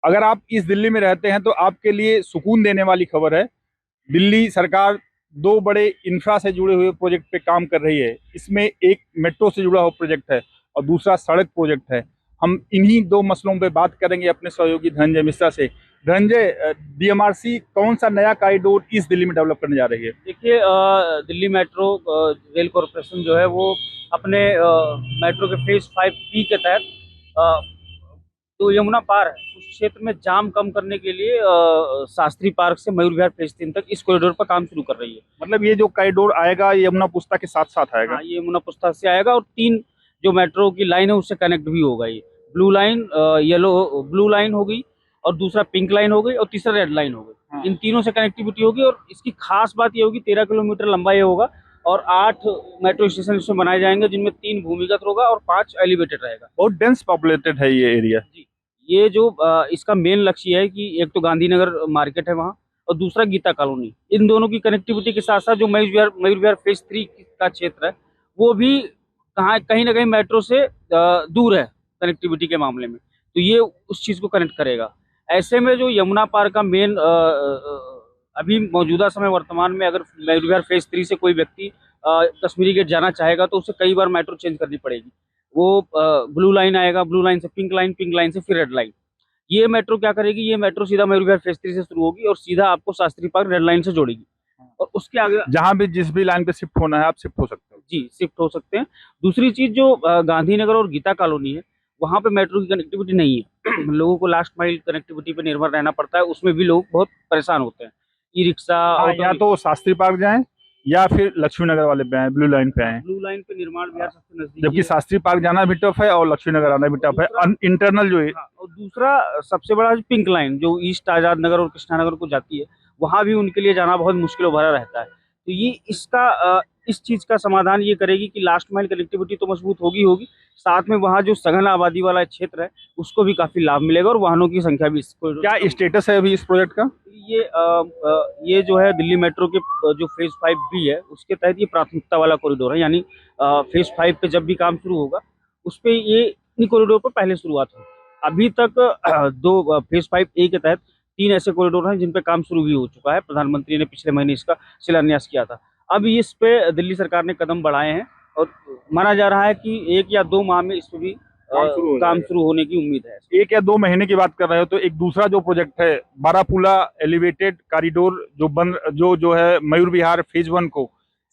अगर आप इस दिल्ली में रहते हैं तो आपके लिए सुकून देने वाली खबर है। दिल्ली सरकार दो बड़े इंफ्रा से जुड़े हुए प्रोजेक्ट पे काम कर रही है। इसमें एक मेट्रो से जुड़ा हुआ प्रोजेक्ट है और दूसरा सड़क प्रोजेक्ट है। हम इन्हीं दो मसलों पे बात करेंगे अपने सहयोगी धनंजय मिश्रा से। धनंजय, डीएमआरसी कौन सा नया कॉरिडोर इस दिल्ली में डेवलप करने जा रही है? देखिए, दिल्ली मेट्रो रेल कॉरपोरेशन जो है वो अपने मेट्रो के फेज 5B के तहत अ, जो यमुना पार है उस क्षेत्र में जाम कम करने के लिए शास्त्री पार्क से मयूर विहार फेज 3 तक इस कॉरिडोर पर काम शुरू कर रही है। मतलब ये जो कॉरिडोर आएगा ये यमुना पुस्ता के साथ साथ आएगा? हाँ, ये यमुना पुस्ता से आएगा और 3 जो मेट्रो की लाइन है उससे कनेक्ट भी होगा। ये blue line, yellow blue line हो गई, और दूसरा पिंक लाइन हो गई, और तीसरा रेड लाइन हो गई। हाँ। इन तीनों से कनेक्टिविटी होगी और इसकी खास बात ये होगी 13 किलोमीटर लंबा ये होगा और 8 मेट्रो स्टेशन इसमें बनाए जाएंगे, जिनमें 3 भूमिगत होगा और 5 एलिवेटेड रहेगा। बहुत डेंस पॉपुलेटेड है ये एरिया। जी, ये जो इसका मेन लक्ष्य है कि एक तो गांधीनगर मार्केट है वहाँ, और दूसरा गीता कॉलोनी। इन दोनों की कनेक्टिविटी के साथ साथ जो मयूर विहार फेज 3 का क्षेत्र है वो भी कहीं ना कहीं मेट्रो से दूर है कनेक्टिविटी के मामले में, तो ये उस चीज़ को कनेक्ट करेगा। ऐसे में जो यमुना पार का मेन अभी मौजूदा समय वर्तमान में अगर मयूर विहार फेज 3 से कोई व्यक्ति कश्मीरी गेट जाना चाहेगा तो उसे कई बार मेट्रो चेंज करनी पड़ेगी। वो ब्लू लाइन आएगा, ब्लू लाइन से पिंक लाइन से फिर रेड लाइन। ये मेट्रो क्या करेगी, ये मेट्रो सीधा मयूर विहार फेज 3 से शुरू होगी और सीधा आपको शास्त्री पार्क रेड लाइन से जोड़ेगी, और उसके आगे जहां भी जिस भी लाइन पे शिफ्ट होना है आप शिफ्ट हो सकते हो। जी शिफ्ट हो सकते हैं। दूसरी चीज जो गांधीनगर और गीता कॉलोनी है वहाँ पे मेट्रो की कनेक्टिविटी नहीं है। लोगों को लास्ट माइल कनेक्टिविटी पे निर्भर रहना पड़ता है, उसमें भी लोग बहुत परेशान होते हैं। ई रिक्शा, हाँ, या तो शास्त्री पार्क जाएं या फिर लक्ष्मी नगर वाले पे आए, ब्लू लाइन पे आए। ब्लू लाइन पे निर्माण विहार सबसे नजदीक जबकि है। शास्त्री पार्क जाना भी टफ है और लक्ष्मी नगर आना भी टफ है। इंटरनल जो है। हाँ, और दूसरा सबसे बड़ा पिंक लाइन जो ईस्ट आजाद नगर और कृष्णा नगर को जाती है, वहाँ भी उनके लिए जाना बहुत मुश्किल भरा रहता है। तो ये इस चीज का समाधान ये करेगी कि लास्ट माइल कनेक्टिविटी तो मजबूत होगी, साथ में वहाँ जो सघन आबादी वाला क्षेत्र है उसको भी काफी लाभ मिलेगा और वाहनों की संख्या भी क्या स्टेटस है अभी इस प्रोजेक्ट का? ये जो है दिल्ली मेट्रो के जो फेज 5B है उसके तहत ये प्राथमिकता वाला कॉरिडोर है। यानी फेज 5 पे जब भी काम शुरू होगा उस पे ये इन्हीं कॉरिडोर पर पहले शुरुआत हुई। अभी तक दो फेज 5A के तहत 3 ऐसे कॉरिडोर हैं जिन पे काम शुरू भी हो चुका है। प्रधानमंत्री ने पिछले महीने इसका शिलान्यास किया था। अब इस पे दिल्ली सरकार ने कदम बढ़ाए हैं और माना जा रहा है कि 1 या 2 माह में इस पे भी काम शुरू होने की उम्मीद है। 1 या 2 महीने की बात कर रहे हो तो एक दूसरा जो प्रोजेक्ट है बारापुला एलिवेटेड कॉरिडोर जो है मयूर विहार फेज 1 को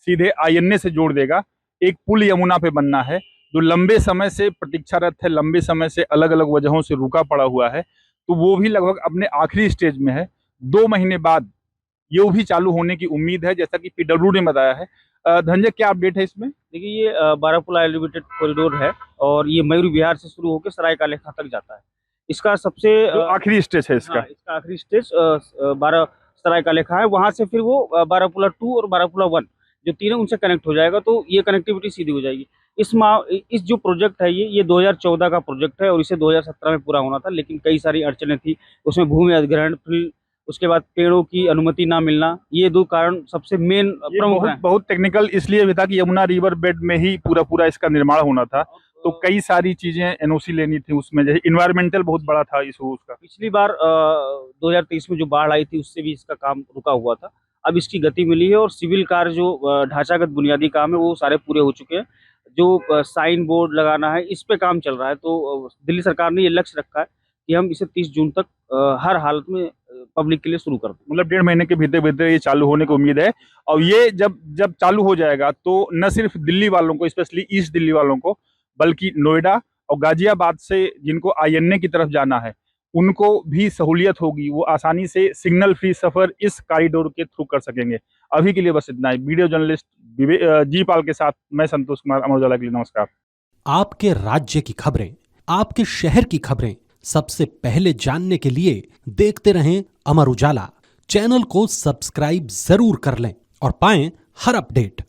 सीधे आईएनए से जोड़ देगा। एक पुल यमुना पे बनना है जो लंबे समय से प्रतीक्षारत है, लंबे समय से अलग अलग वजहों से रुका पड़ा हुआ है, तो वो भी लगभग अपने आखिरी स्टेज में है। 2 महीने बाद ये भी चालू होने की उम्मीद है, जैसा कि पीडब्ल्यू ने बताया है। धनंजय, क्या अपडेट है इसमें? देखिए, ये बारापुला एलिवेटेड कॉरिडोर है और ये मयूर विहार से शुरू होकर सरायकालेखा तक जाता है। इसका सबसे जो आखिरी स्टेज है इसका। हाँ, इसका आखिरी स्टेज सरायकालेखा है। वहां से फिर वो बारापुला 2 और बारापुला 1 जो तीनों उनसे कनेक्ट हो जाएगा, तो ये कनेक्टिविटी सीधी हो जाएगी। इस जो प्रोजेक्ट है ये 2014 का प्रोजेक्ट है और इसे 2017 में पूरा होना था, लेकिन कई सारी अड़चनें थी। उसमें भूमि अधिग्रहण, फिर उसके बाद पेड़ों की अनुमति ना मिलना, ये 2 कारण सबसे मेन प्रमुख हैं। बहुत टेक्निकल इसलिए भी था कि यमुना रिवर बेड में ही पूरा इसका निर्माण होना था, तो कई सारी चीजें एनओसी लेनी थी उसमें, जैसे इन्वायरमेंटल बहुत बड़ा था इशू उसका। पिछली बार 2023 में जो बाढ़ आई थी उससे भी इसका काम रुका हुआ था। अब इसकी गति मिली है और सिविल कार्य जो ढांचागत बुनियादी काम है वो सारे पूरे हो चुके हैं। जो साइन बोर्ड लगाना है इस पे काम चल रहा है। तो दिल्ली सरकार ने ये लक्ष्य रखा है कि हम इसे 30 जून तक हर हालत में पब्लिक के लिए शुरू कर दें। मतलब 1.5 महीने के भीतर भीतर ये चालू होने की उम्मीद है। और ये जब चालू हो जाएगा तो न सिर्फ दिल्ली वालों को, स्पेशली ईस्ट दिल्ली वालों को, बल्कि नोएडा और गाजियाबाद से जिनको आईएनए की तरफ जाना है उनको भी सहूलियत होगी। वो आसानी से सिग्नल फ्री सफर इस कॉरिडोर के थ्रू कर सकेंगे। अभी के लिए बस इतना ही। वीडियो जर्नलिस्ट जी पाल के साथ मैं संतोष कुमार, अमर उजाला के लिए नमस्कार। आपके राज्य की खबरें, आपके शहर की खबरें सबसे पहले जानने के लिए देखते रहें अमर उजाला। चैनल को सब्सक्राइब जरूर कर लें और पाएं हर अपडेट।